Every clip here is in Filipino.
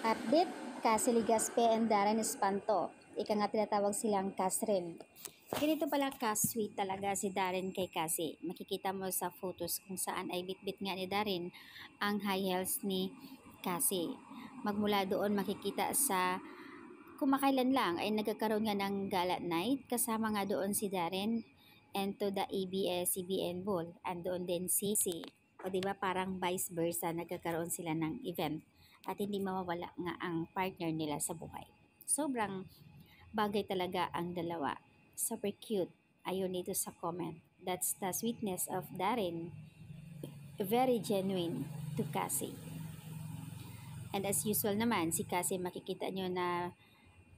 Update, Cassie Ligaspe and Darren Espanto. Ika nga tinatawag silang Casrin. Ganito pala ka-sweet talaga si Darren kay Cassie. Makikita mo sa photos kung saan ay bitbit nga ni Darren ang high heels ni Cassie. Magmula doon makikita sa kumakailan lang ay nagkakaroon nga ng gala night kasama nga doon si Darren and to the ABS-CBN Ball. Andoon din si o diba parang vice versa nagkakaroon sila ng event at hindi mawawala nga ang partner nila sa buhay. Sobrang bagay talaga ang dalawa. Super cute. Ayun dito sa comment. That's the sweetness of Darren. Very genuine to Cassie. And as usual naman, si Cassie makikita nyo na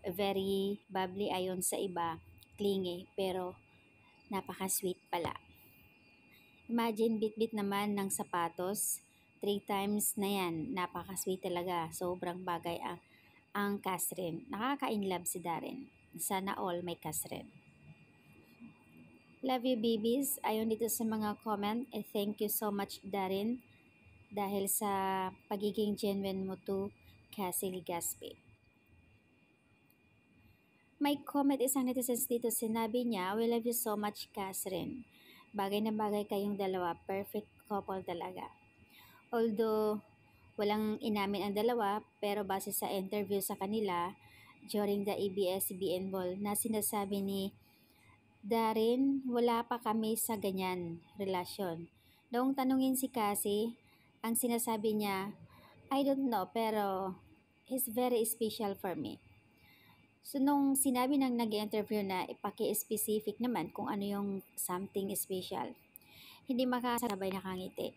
very bubbly ayon sa iba, clingy, pero napaka-sweet pala. Imagine bitbit naman ng sapatos, 3 times na yan. Napaka-sweet talaga. Sobrang bagay ang Casrin. Nakaka-inlove si Darren. Sana all may Casrin. Love you babies. Ayon dito sa mga comment. Thank you so much Darren dahil sa pagiging genuine mo to Cassie Ligaspe. May comment isang netizens dito. Sinabi niya, we love you so much Casrin. Bagay na bagay kayong dalawa. Perfect couple talaga. Although walang inamin ang dalawa, pero base sa interview sa kanila during the ABS-CBN Ball na sinasabi ni Darren, wala pa kami sa ganyan relasyon. Noong tanungin si Cassie, ang sinasabi niya, I don't know pero he's very special for me. So nung sinabi ng nag-interview na ipaki-specific naman kung ano yung something special, hindi makasabay nakangiti.